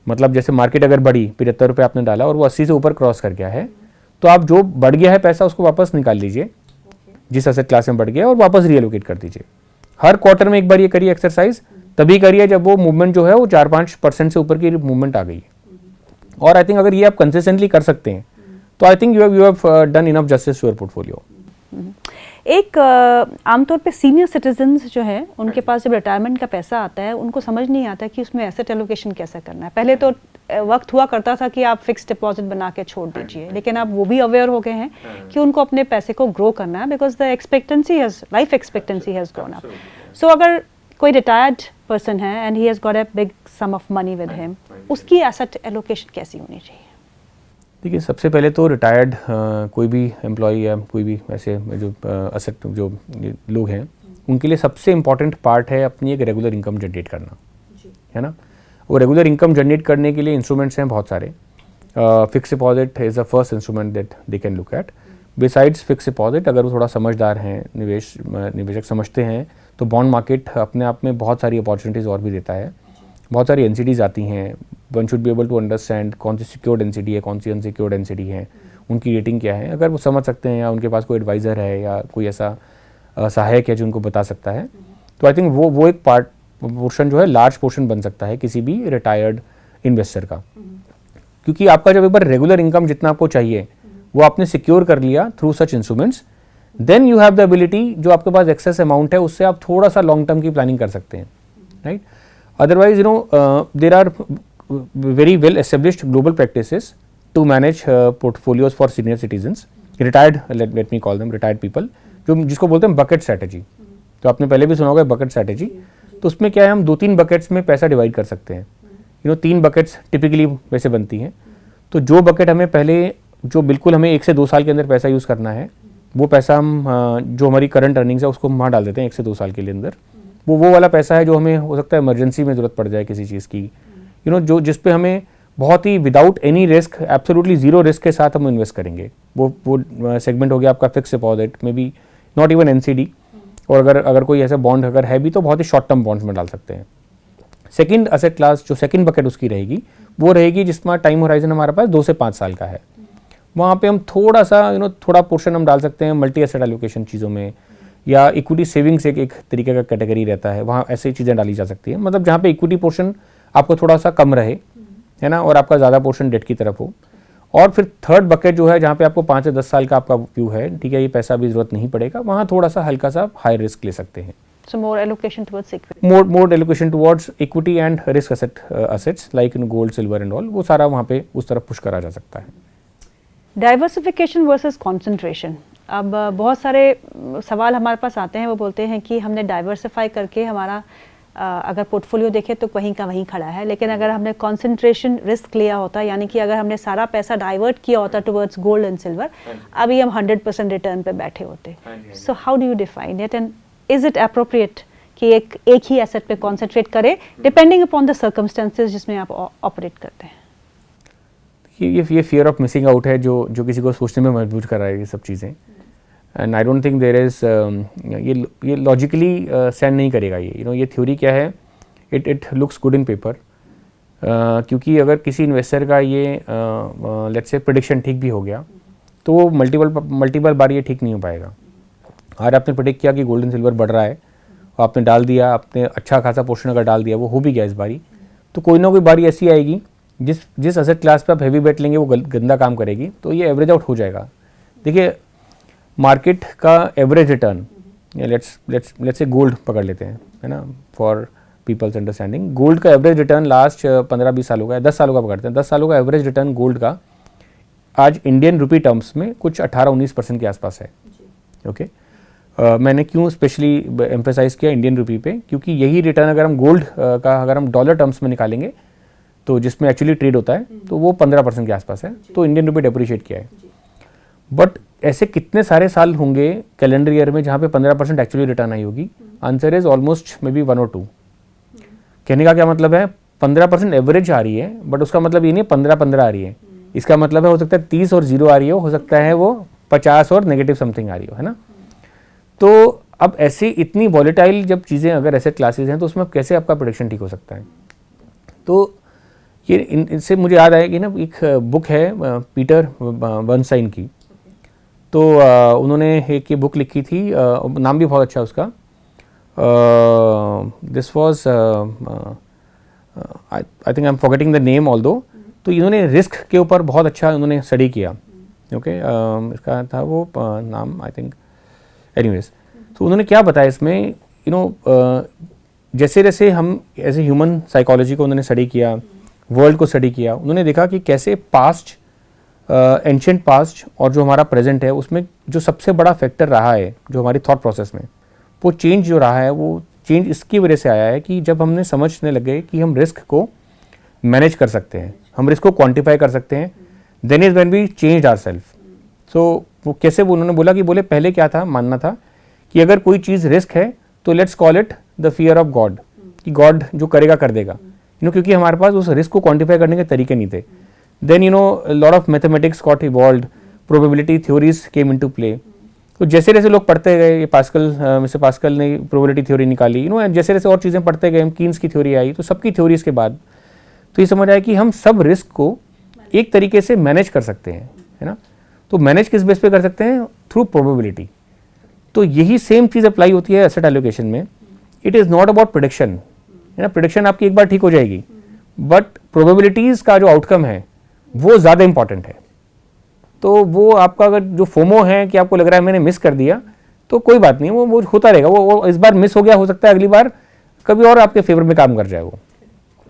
मतलब जैसे मार्केट अगर बढ़ी, 75 रुपये आपने डाला और वो 80 से ऊपर क्रॉस कर गया है, तो आप जो बढ़ गया है पैसा उसको वापस निकाल लीजिए जिस एसेट क्लास में बढ़ गया, और वापस रीएलोकेट कर दीजिए। हर क्वार्टर में एक बार ये करिए एक्सरसाइज, तभी करिए जब वो मूवमेंट जो है वो 4-5% से ऊपर की मूवमेंट आ गई है। और आई थिंक अगर ये आप कंसिस्टेंटली कर सकते हैं तो I think you have done enough justice to your portfolio. एक आमतौर पे सीनियर सिटीजन्स जो है उनके पास जब रिटायरमेंट का पैसा आता है, उनको समझ नहीं आता कि उसमें एसेट एलोकेशन कैसे करना है। पहले तो वक्त हुआ करता था कि आप फिक्स डिपॉजिट बना के छोड़ दीजिए, लेकिन अब वो भी अवेयर हो गए हैं कि उनको अपने पैसे को ग्रो करना है, because the life expectancy has gone up. So अगर कोई रिटायर्ड पर्सन है and he has got a big sum of money with him, उसकी एसेट एलोकेशन कैसी होनी चाहिए? देखिए, सबसे पहले तो रिटायर्ड कोई भी एम्प्लॉई या कोई भी ऐसे जो असेट जो लोग हैं, उनके लिए सबसे इम्पॉर्टेंट पार्ट है अपनी एक रेगुलर इनकम जनरेट करना, है ना। वो रेगुलर इनकम जनरेट करने के लिए इंस्ट्रूमेंट्स हैं बहुत सारे। Fix deposit is the first instrument that they can look at. Besides fix deposit, अगर वो थोड़ा समझदार हैं, निवेशक समझते हैं, तो बॉन्ड मार्केट अपने आप में बहुत सारी अपॉर्चुनिटीज़ और भी देता है। बहुत सारी एनसीडीज आती हैं, one should be able to understand कौन सी सिक्योर्ड एनसीडी है, कौन सी अनसिक्योर्ड एनसीडी है, उनकी रेटिंग क्या है। अगर वो समझ सकते हैं या उनके पास कोई एडवाइज़र है या कोई ऐसा सहायक है जो उनको बता सकता है, तो आई थिंक वो एक पोर्शन जो है लार्ज पोर्शन बन सकता है किसी भी रिटायर्ड इन्वेस्टर का। क्योंकि आपका जब एक बार रेगुलर इनकम जितना आपको चाहिए वो आपने सिक्योर कर लिया through such instruments, then you have the ability, जो आपके पास एक्सेस अमाउंट है उससे आप थोड़ा सा लॉन्ग टर्म की प्लानिंग कर सकते हैं, right. Otherwise, there are very well established global practices to manage portfolios for senior citizens, retired, let me call them retired people, जिसको बोलते हैं बकेट स्ट्रैटेजी। तो आपने पहले भी सुना होगा बकेट स्ट्रैटेजी। तो उसमें क्या है, हम 2-3 बकेट्स में पैसा डिवाइड कर सकते हैं। 3 बकेट्स टिपिकली वैसे बनती हैं। तो जो बकेट हमें पहले, जो बिल्कुल हमें 1 से 2 साल के अंदर पैसा यूज़ करना है, वो पैसा हम जो हमारी करंट अर्निंग्स है उसको हम वहाँ डाल देते हैं 1 से 2 साल के लिए अंदर। वो वाला पैसा है जो हमें हो सकता है इमरजेंसी में ज़रूरत पड़ जाए किसी चीज़ की, जो जिस पे हमें बहुत ही without any risk, absolutely zero risk के साथ हम इन्वेस्ट करेंगे। वो सेगमेंट हो गया आपका fix deposit, may be not even NCD, और अगर कोई ऐसा बॉन्ड अगर है भी तो बहुत ही शॉर्ट टर्म बॉन्ड्स में डाल सकते हैं। सेकंड एसेट क्लास, जो सेकंड बकेट उसकी रहेगी, वो रहेगी जिसमें टाइम होराइजन हमारे पास 2 से 5 साल का है। वहाँ पे हम थोड़ा सा थोड़ा पोर्शन हम डाल सकते हैं मल्टी एसेट एलोकेशन चीज़ों में, या इक्विटी सेविंग्स एक तरीके का कैटेगरी रहता है, वहाँ ऐसी चीज़ें डाली जा सकती हैं। मतलब जहाँ पे इक्विटी पोर्शन आपको थोड़ा सा कम रहे, है ना, और आपका ज़्यादा पोर्शन डेट की तरफ हो। और फिर थर्ड बकेट जो है जहाँ पे आपको 5 से 10 साल का आपका व्यू है, ठीक है, ये पैसा भी ज़रूरत नहीं पड़ेगा, वहाँ थोड़ा सा हल्का सा हाई रिस्क ले सकते हैं। So more allocation towards equity. More allocation towards equity and risk assets like gold, silver and all, वो सारा वहाँ पे उस तरफ पुश करा जा सकता है। Diversification versus concentration. अब बहुत सारे सवाल हमारे पास आते हैं, वो बोलते हैं कि हमने डाइवर्सिफाई करके हमारा अगर पोर्टफोलियो देखें तो वहीं का वहीं खड़ा है, लेकिन अगर हमने कंसंट्रेशन रिस्क लिया होता, यानी कि अगर हमने सारा पैसा डाइवर्ट किया होता टुवर्ड्स गोल्ड एंड सिल्वर, अभी हम 100% रिटर्न पे बैठे होते। So how do you define it and is it appropriate कि एक ही एसेट पे कॉन्सेंट्रेट करें डिपेंडिंग अपॉन द सर्कमस्टेंसेस जिसमें आप ऑपरेट करते हैं? ये फियर ऑफ मिसिंग आउट है जो किसी को सोचने में मजबूर कर रहा है ये सब चीज़ें. And I don't think there is ये लॉजिकली स्टैंड नहीं करेगा. ये थ्योरी क्या है, it looks good in paper, क्योंकि अगर किसी इन्वेस्टर का ये लेट्स से प्रेडिक्शन ठीक भी हो गया तो वो मल्टीपल बार ये ठीक नहीं हो पाएगा. आज आपने प्रेडिक्ट किया कि गोल्ड एंड सिल्वर बढ़ रहा है, आपने डाल दिया, आपने अच्छा खासा पोर्शन अगर डाल दिया, वो हो भी गया इस बारी, तो कोई ना कोई बारी ऐसी आएगी जिस एसेट क्लास पे आप हैवी बेट लेंगे वो गंदा काम करेगी, तो ये एवरेज आउट हो जाएगा. देखिए मार्केट का average return, let's say gold पकड़ लेते हैं, है ना, फॉर पीपल्स अंडरस्टैंडिंग. गोल्ड का एवरेज रिटर्न लास्ट 15-20 सालों का है, 10 सालों का पकड़ते हैं, 10 सालों का एवरेज रिटर्न गोल्ड का आज इंडियन रुपी टर्म्स में कुछ 18-19% के आसपास है. ओके, मैंने क्यों स्पेशली एम्फेसाइज किया इंडियन रुपी पे, क्योंकि यही रिटर्न अगर हम गोल्ड का अगर हम डॉलर टर्म्स में निकालेंगे तो जिसमें एक्चुअली ट्रेड होता है तो वो 15% के आसपास है. तो इंडियन रुपी डेप्रिशिएट किया है. बट ऐसे कितने सारे साल होंगे कैलेंडर ईयर में जहाँ पे 15% एक्चुअली रिटर्न आई होगी? Answer is almost may be 1 और 2. कहने का क्या मतलब है, 15% एवरेज आ रही है, बट उसका मतलब ये नहीं 15-15 आ रही है. इसका मतलब है हो सकता है 30 और 0 आ रही हो सकता है वो 50 और नेगेटिव समथिंग आ रही हो, है ना. तो अब ऐसी इतनी वॉलेटाइल जब चीज़ें अगर एसेट क्लासेज हैं तो उसमें कैसे आपका प्रेडिक्शन ठीक हो सकता है? तो ये इनसे मुझे याद आया कि ना एक बुक है पीटर बर्नस्टाइन की. तो उन्होंने एक ये बुक लिखी थी, नाम भी बहुत अच्छा उसका, this was I think I am forgetting the name although. तो इन्होंने रिस्क के ऊपर बहुत अच्छा उन्होंने स्टडी किया. ओके, इसका था वो नाम आई थिंक, एनीवेज. तो उन्होंने क्या बताया इसमें, जैसे जैसे हम एज ए ह्यूमन साइकोलॉजी को उन्होंने स्टडी किया, वर्ल्ड को स्टडी किया, उन्होंने देखा कि कैसे पास्ट, एंशिएंट पास्ट और जो हमारा प्रेजेंट है उसमें जो सबसे बड़ा फैक्टर रहा है जो हमारी थॉट प्रोसेस में, वो चेंज जो रहा है वो चेंज इसकी वजह से आया है कि जब हमने समझने लगे कि हम रिस्क को मैनेज कर सकते हैं, हम रिस्क को क्वांटिफाई कर सकते हैं, then is when we change ourselves. So वो कैसे, वो उन्होंने बोला कि बोले पहले क्या था, मानना था कि अगर कोई चीज़ रिस्क है तो let's call it the fear of God, कि गॉड जो करेगा कर देगा, क्योंकि हमारे पास उस रिस्क को क्वांटिफाई करने के तरीके नहीं थे. Then lot of mathematics got involved, probability theories came into play. तो जैसे जैसे लोग पढ़ते गए, ये पास्कल ने प्रोबेबिलिटी थ्योरी निकाली, जैसे जैसे और चीज़ें पढ़ते गए, कीन्स की थ्योरी आई, तो सबकी थ्योरीज के बाद तो ये समझ आया कि हम सब रिस्क को एक तरीके से मैनेज कर सकते हैं, है ना. तो मैनेज किस बेस पे कर सकते हैं? Through probability. तो यही सेम चीज़ अप्लाई होती है एसेट एलोकेशन में. It is not about prediction, है ना. प्रेडिक्शन आपकी एक बार ठीक हो जाएगी, बट प्रोबेबिलिटीज़ का जो आउटकम है वो ज़्यादा इंपॉर्टेंट है. तो वो आपका अगर जो फोमो है कि आपको लग रहा है मैंने मिस कर दिया, तो कोई बात नहीं, वो होता रहेगा. वो इस बार मिस हो गया, हो सकता है अगली बार कभी और आपके फेवर में काम कर जाए वो.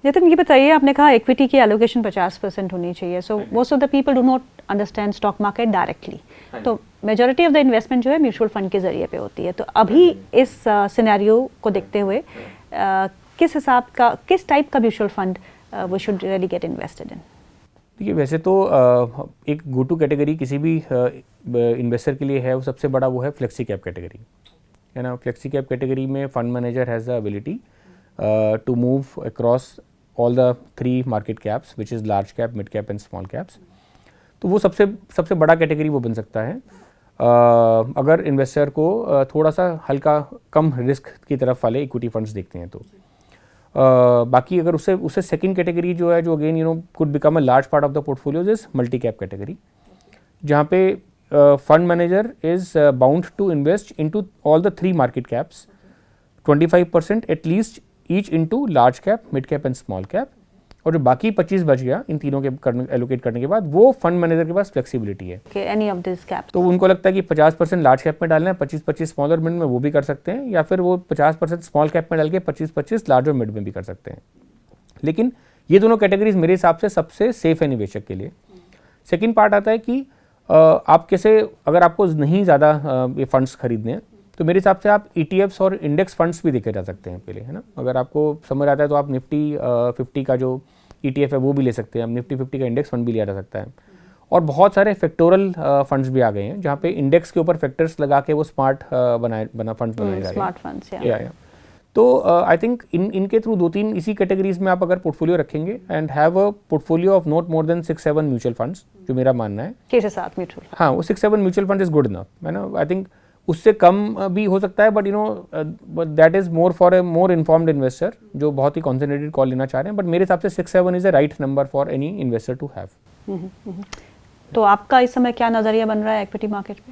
नितिन, ये बताइए, आपने कहा इक्विटी की एलोकेशन 50% होनी चाहिए. So most of the people do not understand stock market directly, तो मेजॉरिटी ऑफ द इन्वेस्टमेंट जो है म्यूचुअल फंड के जरिए पे होती है. तो अभी इस सिनेरियो को देखते हुए किस टाइप का mutual fund we should really get invested in? देखिए, वैसे तो एक गो टू कैटेगरी किसी भी इन्वेस्टर के लिए है, वो सबसे बड़ा वो है फ्लेक्सी कैप कैटेगरी, है ना. फ्लेक्सी कैप कैटेगरी में fund manager has the ability to move across all the 3 market caps which is large cap, mid cap and small caps. तो वो सबसे बड़ा कैटेगरी वो बन सकता है अगर इन्वेस्टर को थोड़ा सा हल्का कम रिस्क की तरफ वाले इक्विटी फंड्स देखते हैं तो. बाकी अगर उससे सेकंड कैटेगरी जो है, जो again could become a large part of the portfolios, is multi cap category, जहाँ पे fund manager is bound to invest into all the 3 market caps, 25% at least each into large cap, mid cap and small cap. और जो बाकी 25 बच गया इन तीनों के allocate करने के बाद, वो फंड मैनेजर के पास फ्लेक्सिबिलिटी है. Any of this cap. तो उनको लगता है कि 50% लार्ज कैप में डालना है, 25-25 स्मॉल और मिड में, वो भी कर सकते हैं, या फिर वो 50% स्मॉल कैप में डाल के 25-25 लार्ज और मिड में भी कर सकते हैं. लेकिन ये दोनों कैटेगरीज मेरे हिसाब से सबसे सेफ है निवेशक के लिए. सेकेंड पार्ट आता है कि आप कैसे, अगर आपको नहीं ज़्यादा ये फंड्स खरीदने हैं तो मेरे हिसाब से आप ETFs और इंडेक्स फंड्स भी देखे जा सकते हैं पहले, है ना. अगर आपको समझ आता है तो आप निफ्टी 50 का जो ETF है वो भी ले सकते हैं, आप निफ्टी 50 का इंडेक्स फंड भी लिया जा सकता है. और बहुत सारे फैक्टोरल फंड्स भी आ गए हैं जहाँ पे इंडेक्स के ऊपर फैक्टर्स लगा के वो स्मार्ट फंड्स बनाए जा रहे हैं. तो आई थिंक इनके थ्रू 2-3 इसी कैटेगरीज में आप अगर पोर्टफोलियो रखेंगे and have a portfolio of not more than 6-7 mutual funds, जो मेरा मानना है 6 से 7 म्यूचुअल, हाँ वो 6-7 mutual fund is good enough है ना. आई थिंक उससे कम भी हो सकता है, but you know that is more for a more informed investor जो बहुत ही कॉन्सेंट्रेटेड कॉल लेना चाह रहे हैं. बट मेरे हिसाब से 6-7 is a right number for any investor to have. तो आपका इस समय क्या नज़रिया बन रहा है इक्विटी मार्केट पे?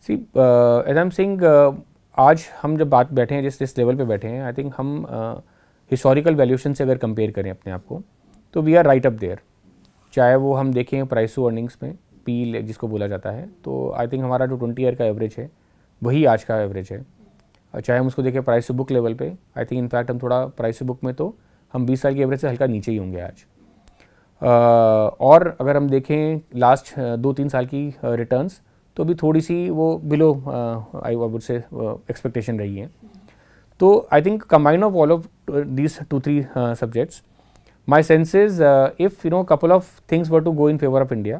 सी एज आई एम सेइंग, आज हम जब बात बैठे हैं जिस लेवल पे बैठे हैं, आई थिंक हम हिस्टोरिकल वैल्यूएशन से अगर कंपेयर करें अपने आप को, तो we are right up there. चाहे वो हम देखें प्राइस टू अर्निंग्स में, पी जिसको बोला जाता है, तो आई थिंक हमारा जो 20 ईयर का एवरेज है वही आज का एवरेज है. चाहे हम उसको देखें प्राइस टू बुक लेवल पे, आई थिंक इनफैक्ट हम थोड़ा प्राइस टू बुक में तो हम 20 साल के एवरेज से हल्का नीचे ही होंगे आज. और अगर हम देखें लास्ट 2-3 साल की रिटर्न्स, तो भी थोड़ी सी वो बिलो आई वुड से एक्सपेक्टेशन रही है. तो I think combine of all of these 2-3 subjects, my sense is if you know couple of things were to go in favor of India,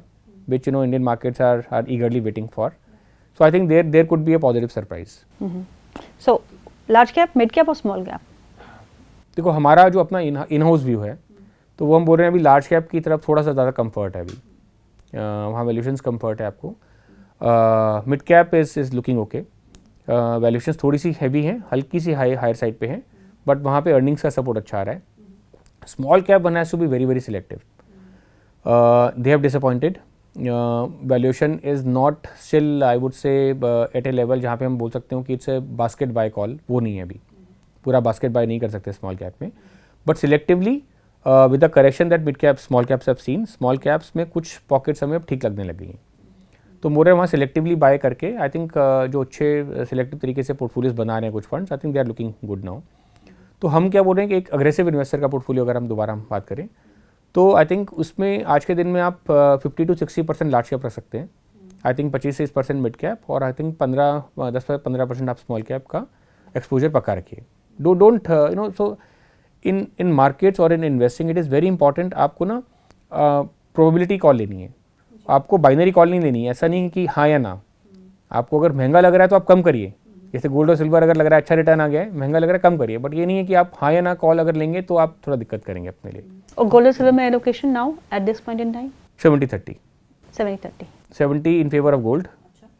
which you know Indian markets are eagerly waiting for, so I think there could be a positive surprise. So large cap, mid cap और small cap? देखो हमारा जो अपना in house view है, तो वो हम बोल रहे हैं अभी लार्ज कैप की तरफ थोड़ा सा ज़्यादा कंफर्ट है अभी, वहाँ वैल्यूएशंस कंफर्ट है आपको. Mid cap is looking okay, valuations थोड़ी सी हैवी हैं, हल्की सी हायर साइड पे हैं, बट वहाँ पे अर्निंग्स का सपोर्ट अच्छा आ रहा है. Small cap one has to be very very selective. They have disappointed. Valuation is not still I would say at a level जहाँ पे हम बोल सकते हो कि it's a basket buy call, वो नहीं है अभी. पूरा basket buy नहीं कर सकते small cap में. But selectively with the correction that mid cap small caps have seen, small caps में कुछ pockets हमें अब ठीक लगने लग गई हैं. तो मोरे वहाँ selectively buy करके I think जो अच्छे selective तरीके से portfolios बना रहे हैं कुछ funds, I think they are looking good now. तो हम क्या बोल रहे हैं कि एक अग्रेसिव इन्वेस्टर का पोर्टफोलियो अगर हम दोबारा बात करें, तो आई थिंक उसमें आज के दिन में आप 50-60% लार्ज कैप रख सकते हैं. आई थिंक 25-30% मिड कैप, और आई थिंक 10-15% आप स्मॉल कैप का एक्सपोजर पक्का रखिए. Don't you know, so in markets और in investing it is very important. आपको ना प्रोबेबिलिटी कॉल लेनी है, आपको बाइनरी कॉल नहीं लेनी है. ऐसा नहीं कि हाँ या ना. आपको अगर महंगा लग रहा है तो आप कम करिए, जैसे गोल्ड और सिल्वर अगर लग रहा है अच्छा रिटर्न आ गया है, महंगा लग रहा है कम करिए. बट ये नहीं है कि आप हाँ या ना कॉल अगर लेंगे तो आप थोड़ा दिक्कत करेंगे अपने लिए. और गोल्ड और सिल्वर में allocation now at this point in time 70-30. 70 in favor of gold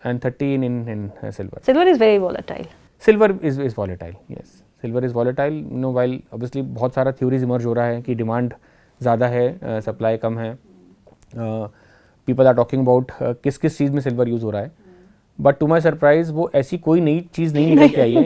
and 30 in silver. Silver is very volatile. Silver is volatile, yes. Silver is volatile, you know, while obviously बहुत सारा theories emerge हो रहा है कि demand ज़्यादा है, supply कम है. People are talking about किस किस चीज़ में सिल्वर यूज़ हो रहा है. बट टू माई सरप्राइज वो ऐसी कोई नई चीज़ नहीं निकल के आई है.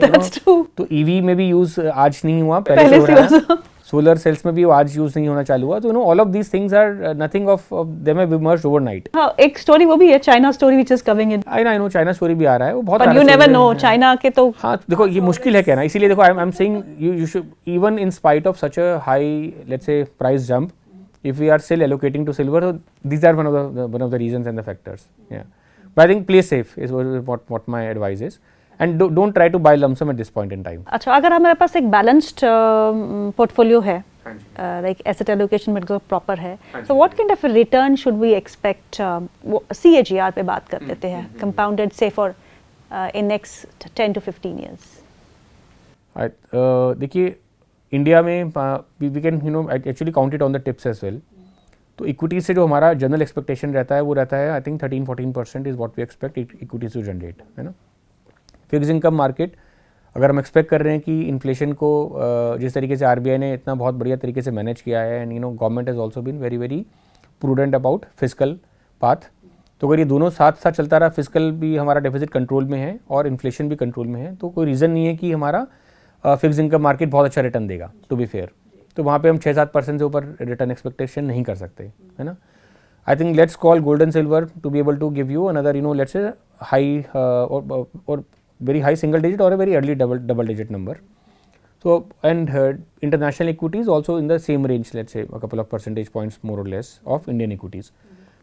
तो ईवी में भी यूज़ आज नहीं हुआ, पहले से हो रहा है. सोलर सेल्स में भी आज यूज़ नहीं होना चालू हुआ. तो you know all of these things are nothing of them have emerged overnight. हां, एक स्टोरी वो भी है, China story which is coming in. I know China story भी आ रहा है, वो बहुत. But you never know China के तो. हाँ देखो ये मुश्किल है कहना, इसीलिए देखो I am saying you should even in spite of such a high let's say price jump, if we are still allocating to silver, so these are one of the reasons and the factors. Yeah, but I think play safe is what my advice is, and don't try to buy lump sum at this point in time. अच्छा, अगर हमारे पास एक balanced portfolio है, like asset allocation में proper है, so what kind of a return should we expect? CAGR पे बात कर लेते हैं, compounded say for in next 10 to 15 years. देखिए इंडिया में we can you know actually count it on the tips as well. तो equity से जो हमारा जनरल एक्सपेक्टेशन रहता है वो रहता है I think 13-14% is what we expect equities to generate, है ना. फिक्स इनकम मार्केट अगर हम एक्सपेक्ट कर रहे हैं कि इन्फ्लेशन को जिस तरीके से आरबीआई ने इतना बहुत बढ़िया तरीके से मैनेज किया है, and you know government has also been very very prudent about physical path, तो अगर ये दोनों साथ साथ चलता रहा, फिजिकल भी हमारा डेफिसिट कंट्रोल में है और इन्फ्लेशन भी कंट्रोल में है, तो कोई रीज़न नहीं है कि हमारा फिक्स इनकम मार्केट बहुत अच्छा रिटर्न देगा. टू बी फेयर, तो वहाँ पे हम 6-7% से ऊपर रिटर्न एक्सपेक्टेशन नहीं कर सकते, है ना. I think let's call gold and silver to be able to give you another you know let's say high और वेरी हाई सिंगल डिजिट और a very early double digit number. So and international equities also in the same range, let's say a couple of percentage points more और less of Indian equities.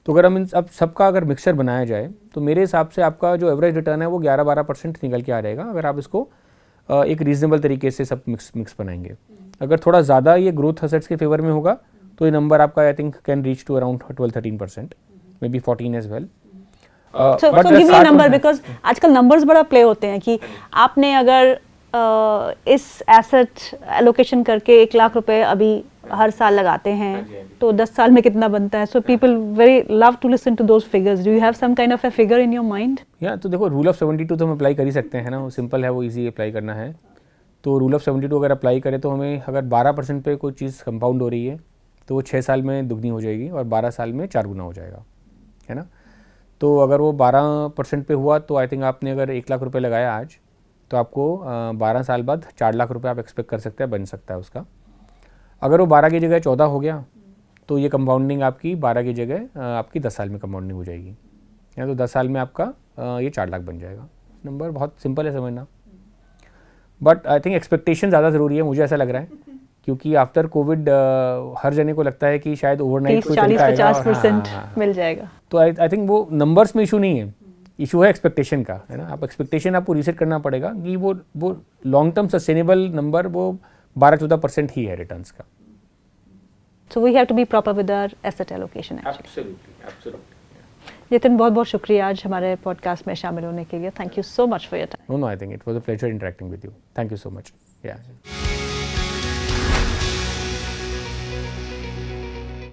तो अगर हम इन अब सबका अगर mixture बनाया जाए तो मेरे हिसाब से आपका जो एवरेज रिटर्न है वो 11-12% निकल के आ रहेगा, अगर आप इसको एक रीजनेबल तरीके से सब मिक्स बनाएंगे. अगर थोड़ा ज़्यादा ये ग्रोथ असेट्स के फेवर में होगा तो ये नंबर आपका I think can reach to around 12-13%, maybe 14 as well. So give me a number, because आजकल नंबर्स बड़ा प्ले होते हैं कि आपने अगर इस एसेट एलोकेशन करके 1 लाख रुपए अभी हर साल लगाते हैं तो 10 साल में कितना बनता है? So people very love to listen to those figures. Do you have some kind of a figure in your mind? या तो देखो रूल ऑफ 72 तो हम अप्लाई कर ही सकते हैं ना, वो सिंपल है, वो इजी अप्लाई करना है. तो रूल ऑफ 72 अगर अप्लाई करें तो हमें अगर 12% पे कोई चीज़ कंपाउंड हो रही है तो वो 6 साल में दुगनी हो जाएगी और 12 साल में 4 गुना हो जाएगा, है ना. तो अगर वो 12% पे हुआ तो आई थिंक आपने अगर 1 लाख रुपए लगाया आज तो आपको 12 साल बाद 4 लाख रुपए आप एक्सपेक्ट कर सकते हैं बन सकता है उसका. अगर वो 12 की जगह 14 हो गया तो ये कंपाउंडिंग आपकी 12 की जगह आपकी 10 साल में कंपाउंडिंग हो जाएगी, या तो 10 साल में आपका ये 4 लाख बन जाएगा. नंबर बहुत सिंपल है समझना, बट आई थिंक एक्सपेक्टेशन ज़्यादा ज़रूरी है, मुझे ऐसा लग रहा है, क्योंकि आफ्टर कोविड हर जने को लगता है कि शायद ओवरनाइट 30-40-50% मिल जाएगा. तो आई थिंक वो नंबर्स में इशू नहीं है, इशू है एक्सपेक्टेशन का, है ना. आप एक्सपेक्टेशन आपको रीसेट करना पड़ेगा कि वो लॉन्ग टर्म सस्टेनेबल नंबर वो 12-14% ही है रिटर्न्स का. So we have to be proper with our asset allocation actually. Absolutely. Nitin, बहुत बहुत शुक्रिया आज हमारे पॉडकास्ट में शामिल होने के लिए. Thank you so much for your time. No, I think it was a pleasure interacting with you. Thank you so much. Yeah.